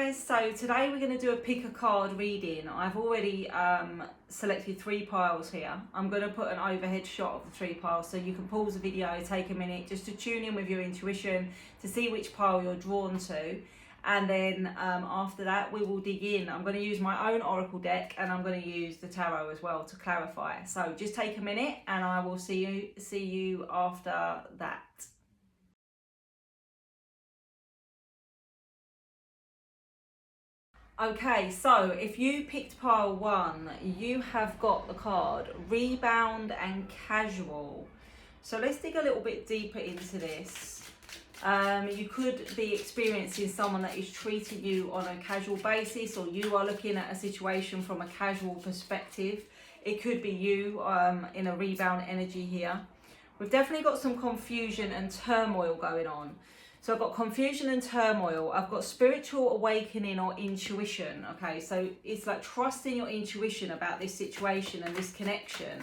guys, so today we're going to do a pick a card reading. I've already selected 3 piles here. I'm going to put an overhead shot of the 3 piles so you can pause the video, take a minute just to tune in with your intuition to see which pile you're drawn to, and then after that we will dig in. I'm going to use my own oracle deck and I'm going to use the tarot as well to clarify. So just take a minute and I will see you after that. Okay, so if you picked pile 1, you have got the card Rebound and Casual. So let's dig a little bit deeper into this. You could be experiencing someone that is treating you on a casual basis, or you are looking at a situation from a casual perspective. It could be you in a rebound energy here. We've definitely got some confusion and turmoil going on. So I've got confusion and turmoil. I've got spiritual awakening or intuition. Okay, so it's like trusting your intuition about this situation and this connection.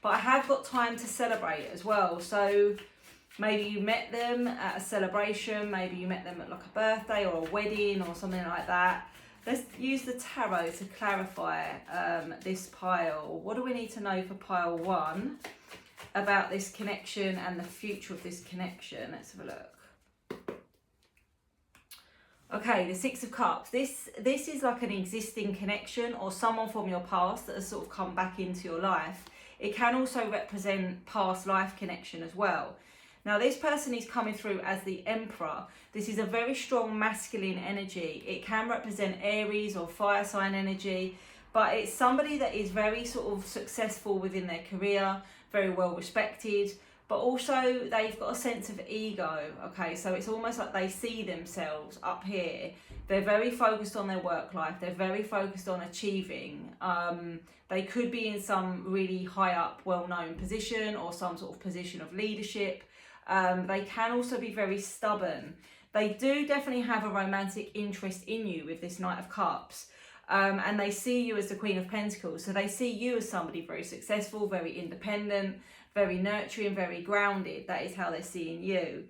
But I have got time to celebrate as well. So maybe you met them at a celebration. Maybe you met them at like a birthday or a wedding or something like that. Let's use the tarot to clarify this pile. What do we need to know for pile 1 about this connection and the future of this connection? Let's have a look. Okay, the 6 of Cups. This is like an existing connection or someone from your past that has sort of come back into your life. It can also represent past life connection as well. Now, this person is coming through as the Emperor. This is a very strong masculine energy. It can represent Aries or fire sign energy, but it's somebody that is very sort of successful within their career, very well respected, but also they've got a sense of ego. Okay, so it's almost like they see themselves up here. They're very focused on their work life. They're very focused on achieving. They could be in some really high up, well-known position or some sort of position of leadership. They can also be very stubborn. They do definitely have a romantic interest in you with this Knight of Cups. And they see you as the Queen of Pentacles. So they see you as somebody very successful, very independent, very nurturing, very grounded. That is how they're seeing you.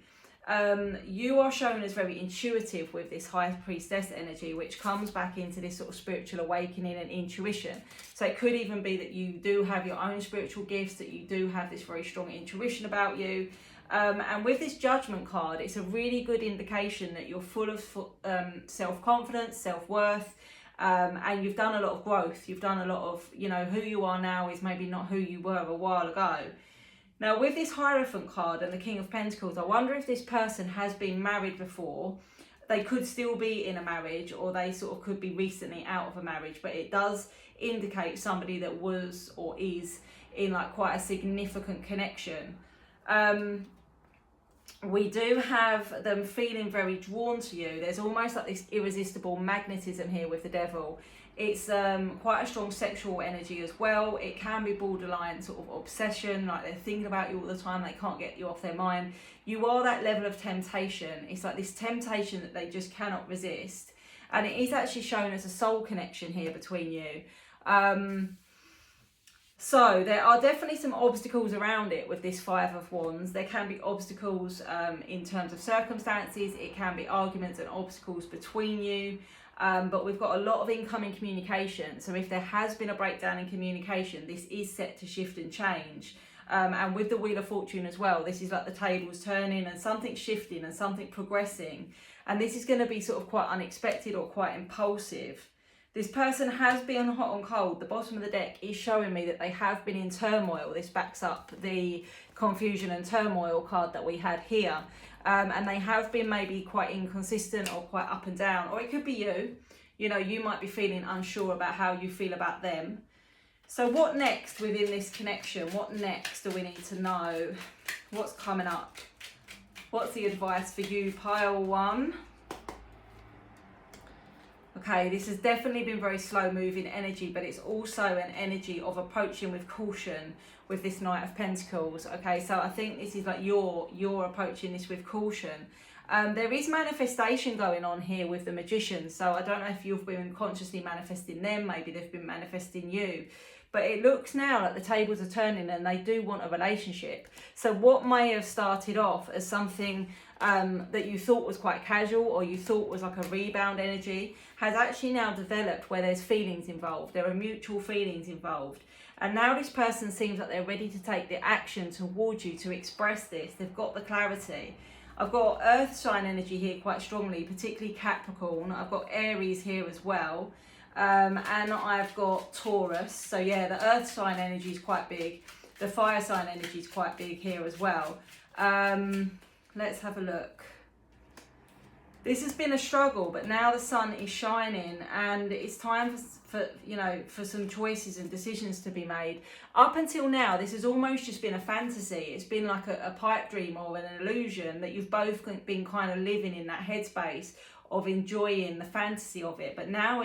You are shown as very intuitive with this High Priestess energy, which comes back into this sort of spiritual awakening and intuition. So it could even be that you do have your own spiritual gifts, that you do have this very strong intuition about you. And with this Judgment card, it's a really good indication that you're full of self-confidence, self-worth, and you've done a lot of growth. You've done a lot of, you know, who you are now is maybe not who you were a while ago. Now, with this Hierophant card and the King of Pentacles, I wonder if this person has been married before. They could still be in a marriage, or they sort of could be recently out of a marriage, but it does indicate somebody that was or is in like quite a significant connection. We do have them feeling very drawn to you. There's almost like this irresistible magnetism here with the Devil. It's quite a strong sexual energy as well. It can be borderline sort of obsession, like they're thinking about you all the time, they can't get you off their mind. You are that level of temptation. It's like this temptation that they just cannot resist. And it is actually shown as a soul connection here between you. So there are definitely some obstacles around it with this 5 of Wands. There can be obstacles in terms of circumstances. It can be arguments and obstacles between you. But we've got a lot of incoming communication. So if there has been a breakdown in communication, this is set to shift and change. And with the Wheel of Fortune as well, this is like the tables turning and something shifting and something progressing. And this is going to be sort of quite unexpected or quite impulsive. This person has been hot and cold. The bottom of the deck is showing me that they have been in turmoil. This backs up the confusion and turmoil card that we had here. And they have been maybe quite inconsistent or quite up and down. Or it could be you. You know, you might be feeling unsure about how you feel about them. So what next within this connection? What next do we need to know? What's coming up? What's the advice for you, pile 1? Okay, this has definitely been very slow moving energy, but it's also an energy of approaching with caution with this Knight of Pentacles. Okay, so I think this is like you're approaching this with caution. There is manifestation going on here with the Magician. So I don't know if you've been consciously manifesting them, maybe they've been manifesting you. But it looks now like the tables are turning and they do want a relationship. So what may have started off as something that you thought was quite casual or you thought was like a rebound energy has actually now developed where there's feelings involved. There are mutual feelings involved. And now this person seems like they're ready to take the action towards you to express this. They've got the clarity. I've got earth sign energy here quite strongly, particularly Capricorn. I've got Aries here as well. And I've got Taurus. So yeah, the earth sign energy is quite big. The fire sign energy is quite big here as well. Let's have a look. This has been a struggle, but now the sun is shining and it's time for some choices and decisions to be made. Up until now, this has almost just been a fantasy. It's been like a pipe dream or an illusion that you've both been kind of living in that headspace of enjoying the fantasy of it. But now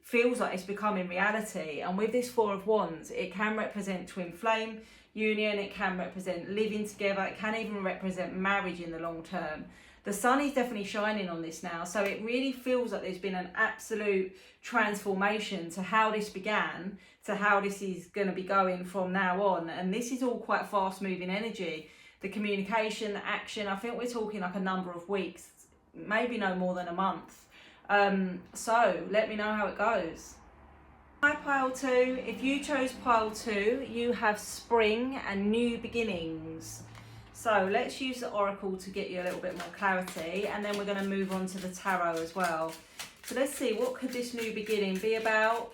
feels like it's becoming reality. And with this Four of Wands, it can represent twin flame union. It can represent living together. It can even represent marriage in the long term. The sun is definitely shining on this now. So it really feels like there's been an absolute transformation to how this began, to how this is going to be going from now on. And this is all quite fast moving energy. The communication, the action, I think we're talking like a number of weeks, maybe no more than a month. So let me know how it goes. Hi pile 2, if you chose pile 2, you have spring and new beginnings. So let's use the oracle to get you a little bit more clarity, and then we're going to move on to the tarot as well. So let's see, what could this new beginning be about?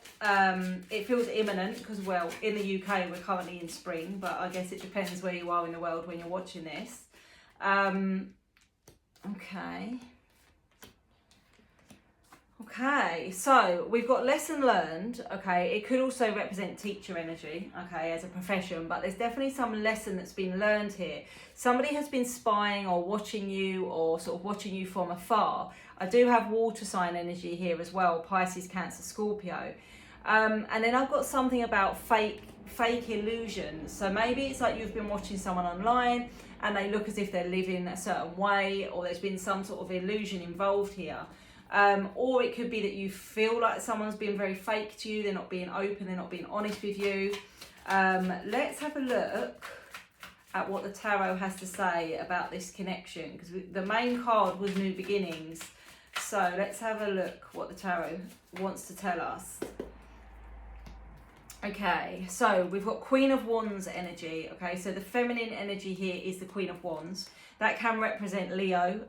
It feels imminent because, well, in the UK we're currently in spring, but I guess it depends where you are in the world when you're watching this. Okay, so we've got lesson learned. Okay, it could also represent teacher energy, okay, as a profession, but there's definitely some lesson that's been learned here. Somebody has been spying or watching you, or sort of watching you from afar. I do have water sign energy here as well, Pisces, Cancer, Scorpio. And then I've got something about fake illusions. So maybe it's like you've been watching someone online and they look as if they're living a certain way, or there's been some sort of illusion involved here. Or it could be that you feel like someone's being very fake to you. They're not being open, they're not being honest with you. Let's have a look at what the tarot has to say about this connection, because the main card was new beginnings. So let's have a look what the tarot wants to tell us. Okay, so we've got Queen of Wands energy. Okay, so the feminine energy here is the Queen of Wands. That can represent Leo,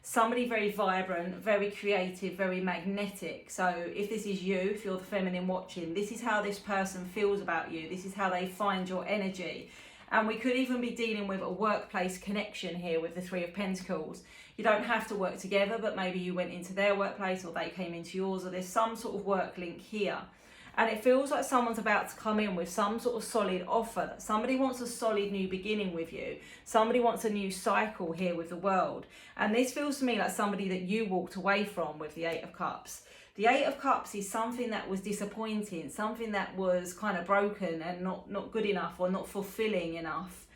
somebody very vibrant, very creative, very magnetic. So if this is you, if you're the feminine watching, this is how this person feels about you. This is how they find your energy. And we could even be dealing with a workplace connection here with the Three of Pentacles. You don't have to work together, but maybe you went into their workplace or they came into yours, or there's some sort of work link here. And it feels like someone's about to come in with some sort of solid offer, that somebody wants a solid new beginning with you. Somebody wants a new cycle here with the world. And this feels to me like somebody that you walked away from with the Eight of Cups. The Eight of Cups is something that was disappointing, something that was kind of broken and not good enough or not fulfilling enough.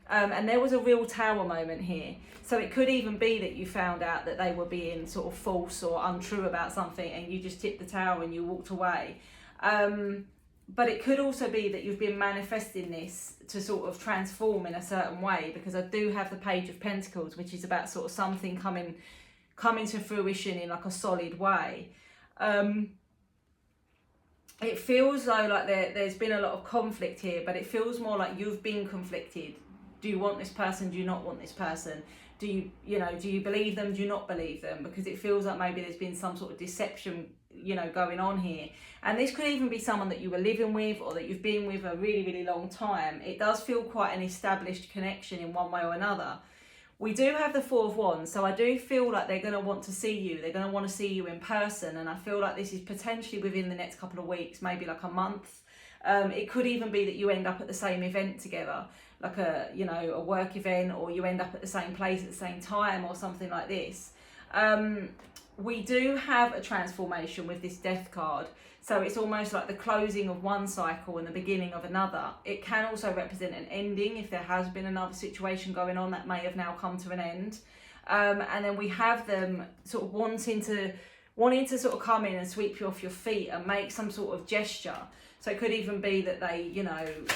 And there was a real tower moment here. So it could even be that you found out that they were being sort of false or untrue about something, and you just tipped the tower and you walked away. But it could also be that you've been manifesting this to sort of transform in a certain way, because I do have the Page of Pentacles, which is about sort of something coming to fruition in like a solid way. It feels though like there's been a lot of conflict here, but it feels more like you've been conflicted. Do you want this person? Do you not want this person? Do you believe them? Do you not believe them? Because it feels like maybe there's been some sort of deception, going on here. And this could even be someone that you were living with, or that you've been with a really, really long time. It does feel quite an established connection in one way or another. We do have the Four of Wands, so I do feel like they're going to want to see you. They're going to want to see you in person, and I feel like this is potentially within the next couple of weeks, maybe like a month. It could even be that you end up at the same event together, like a work event, or you end up at the same place at the same time, or something like this. We do have a transformation with this Death card, so it's almost like the closing of one cycle and the beginning of another. It can also represent an ending if there has been another situation going on that may have now come to an end. And then we have them sort of wanting to sort of come in and sweep you off your feet and make some sort of gesture. So it could even be that they,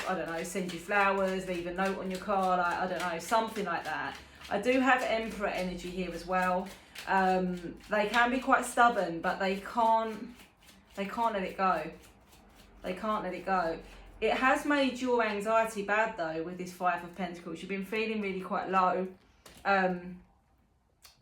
I don't know, send you flowers, leave a note on your car, like, I don't know, something like that. I do have Emperor energy here as well. They can be quite stubborn, but they can't let it go. They can't let it go. It has made your anxiety bad though with this Five of Pentacles. You've been feeling really quite low,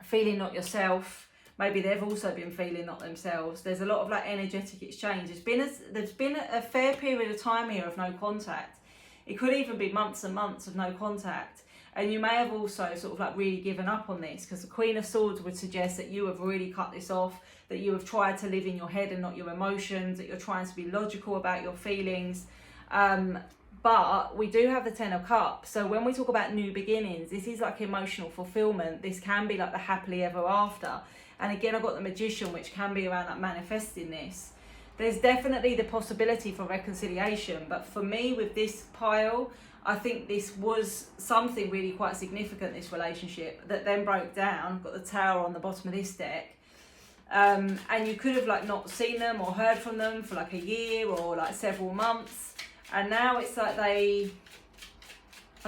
feeling not yourself. Maybe they've also been feeling not themselves. There's a lot of like energetic exchange. There's been a fair period of time here of no contact. It could even be months and months of no contact. And you may have also sort of like really given up on this, because the Queen of Swords would suggest that you have really cut this off, that you have tried to live in your head and not your emotions, that you're trying to be logical about your feelings. But we do have the Ten of Cups. So when we talk about new beginnings, this is like emotional fulfillment. This can be like the happily ever after. And again, I've got the Magician, which can be around like manifesting this. There's definitely the possibility for reconciliation. But for me, with this pile, I think this was something really quite significant, this relationship, that then broke down. Got the Tower on the bottom of this deck. And you could have like not seen them or heard from them for like a year or like several months. And now it's like I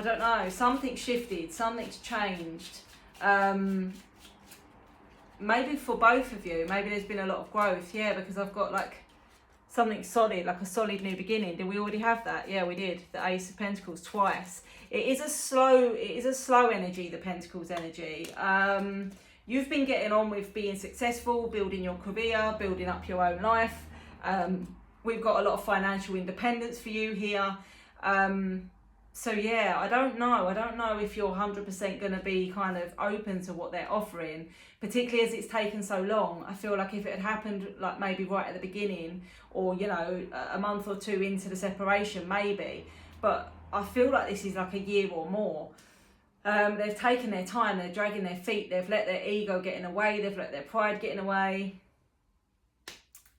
don't know, something shifted, something's changed. Maybe for both of you, maybe there's been a lot of growth. Yeah, because I've got like something solid, like a solid new beginning. Did we already have that? Yeah, we did. The Ace of Pentacles twice. It is a slow energy, the Pentacles energy. You've been getting on with being successful, building your career, building up your own life. We've got a lot of financial independence for you here. So yeah, I don't know if you're 100% going to be kind of open to what they're offering, particularly as it's taken so long. I feel like if it had happened like maybe right at the beginning, or you know, a month or two into the separation maybe, but I feel like this is like a year or more. They've taken their time, they're dragging their feet, they've let their ego get in the way, they've let their pride get in the way.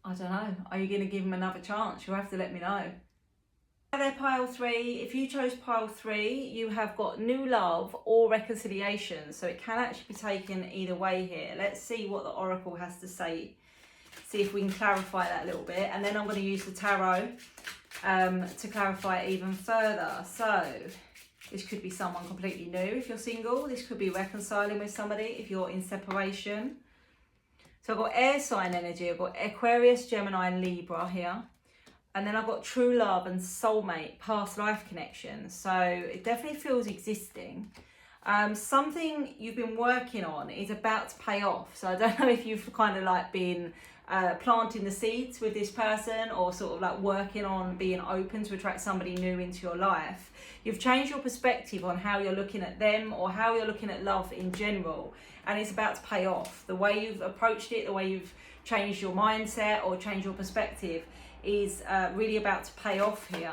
I don't know, are you going to give them another chance? You'll have to let me know. There, pile 3. If you chose pile 3, you have got new love or reconciliation. So it can actually be taken either way here. Let's see what the Oracle has to say. See if we can clarify that a little bit. And then I'm going to use the Tarot to clarify it even further. So this could be someone completely new if you're single. This could be reconciling with somebody if you're in separation. So I've got air sign energy. I've got Aquarius, Gemini and Libra here. And then I've got true love and soulmate, past life connection. So it definitely feels existing. Something you've been working on is about to pay off. So I don't know if you've kind of like been planting the seeds with this person, or sort of like working on being open to attract somebody new into your life. You've changed your perspective on how you're looking at them or how you're looking at love in general. And it's about to pay off. The way you've approached it, the way you've changed your mindset or changed your perspective is really about to pay off here.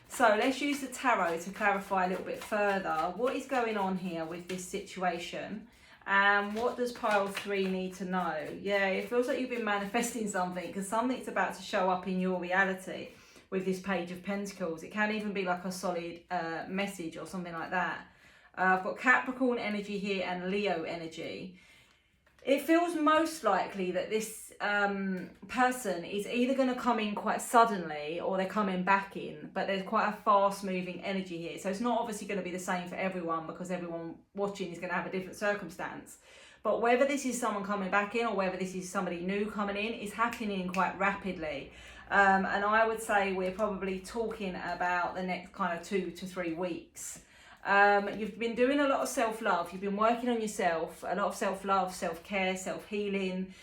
So let's use the Tarot to clarify a little bit further. What is going on here with this situation? And what does pile 3 need to know? Yeah, it feels like you've been manifesting something, because something's about to show up in your reality with this Page of Pentacles. It can even be like a solid message or something like that. I've got Capricorn energy here and Leo energy. It feels most likely that this person is either going to come in quite suddenly or they're coming back in, but there's quite a fast moving energy here. So it's not obviously going to be the same for everyone, because everyone watching is going to have a different circumstance. But whether this is someone coming back in or whether this is somebody new coming in is happening quite rapidly. And I would say we're probably talking about the next kind of 2 to 3 weeks. You've been doing a lot of self-love. You've been working on yourself, a lot of self-love, self-care, self-healing,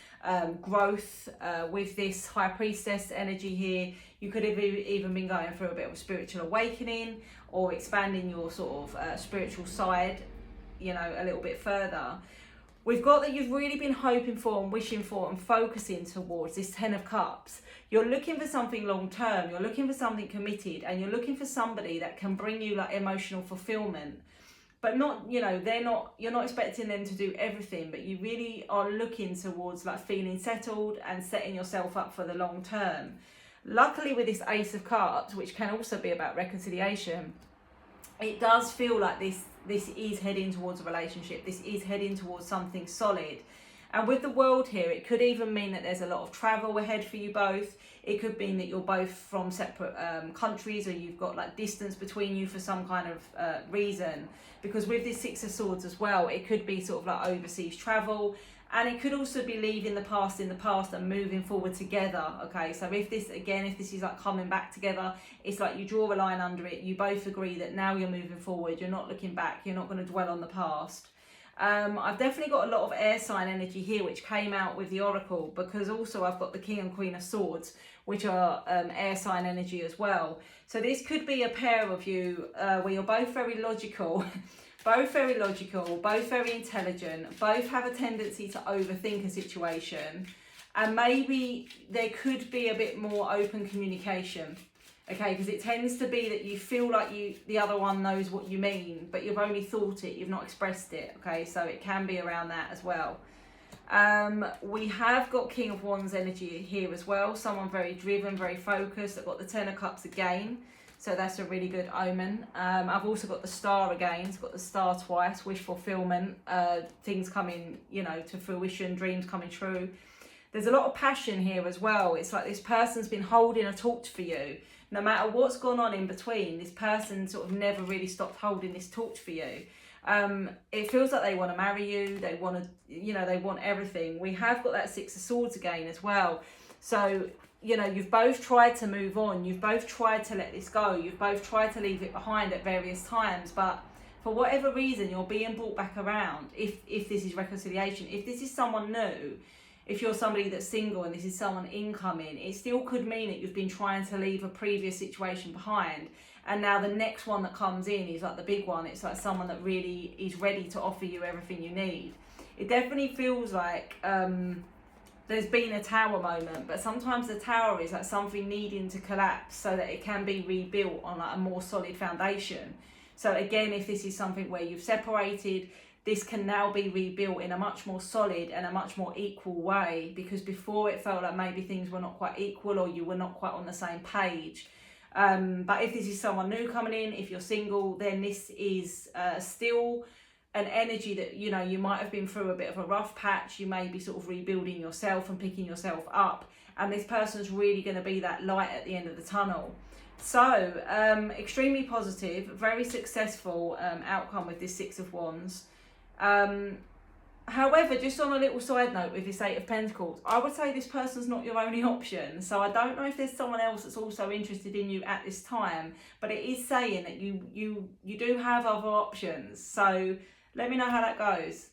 growth with this High Priestess energy here. You could have even been going through a bit of a spiritual awakening or expanding your sort of spiritual side, you know, a little bit further. We've got that you've really been hoping for and wishing for and focusing towards this Ten of Cups. You're looking for something long term, you're looking for something committed, and you're looking for somebody that can bring you like emotional fulfillment. But not, you know, you're not expecting them to do everything, but you really are looking towards like feeling settled and setting yourself up for the long term. Luckily with this Ace of Cups, which can also be about reconciliation, it does feel like this is heading towards a relationship. This is heading towards something solid. And with the World here, it could even mean that there's a lot of travel ahead for you both. It could mean that you're both from separate countries, or you've got like distance between you for some kind of reason. Because with this Six of Swords as well, it could be sort of like overseas travel. And it could also be leaving the past in the past and moving forward together. Okay, so if this is like coming back together, it's like you draw a line under it. You both agree that now you're moving forward. You're not looking back. You're not going to dwell on the past. I've definitely got a lot of air sign energy here, which came out with the Oracle, because also I've got the King and Queen of Swords, which are air sign energy as well. So this could be a pair of you where you're both very logical, both very intelligent, both have a tendency to overthink a situation, and maybe there could be a bit more open communication. Okay, because it tends to be that you feel like the other one knows what you mean, but you've only thought it, you've not expressed it. Okay, so it can be around that as well. We have got King of Wands energy here as well. Someone very driven, very focused. I've got the Ten of Cups again, so that's a really good omen. I've also got the Star again. It's got the Star twice, wish fulfillment, things coming, to fruition, dreams coming true. There's a lot of passion here as well. It's like this person's been holding a torch for you. No matter what's gone on in between, this person sort of never really stopped holding this torch for you. It feels like they want to marry you. They want to, they want everything. We have got that Six of Swords again as well. So, you've both tried to move on. You've both tried to let this go. You've both tried to leave it behind at various times. But for whatever reason, you're being brought back around. If this is reconciliation, if this is someone new, if you're somebody that's single and this is someone incoming, it still could mean that you've been trying to leave a previous situation behind. And now the next one that comes in is like the big one. It's like someone that really is ready to offer you everything you need. It definitely feels like there's been a tower moment, but sometimes the tower is like something needing to collapse so that it can be rebuilt on like a more solid foundation. So again, if this is something where you've separated, this can now be rebuilt in a much more solid and a much more equal way, because before it felt like maybe things were not quite equal or you were not quite on the same page. But if this is someone new coming in, if you're single, then this is still an energy that, you might have been through a bit of a rough patch. You may be sort of rebuilding yourself and picking yourself up. And this person's really going to be that light at the end of the tunnel. So, extremely positive, very successful outcome with this Six of Wands. However, just on a little side note with this Eight of Pentacles, I would say this person's not your only option. So I don't know if there's someone else that's also interested in you at this time, but it is saying that you do have other options. So let me know how that goes.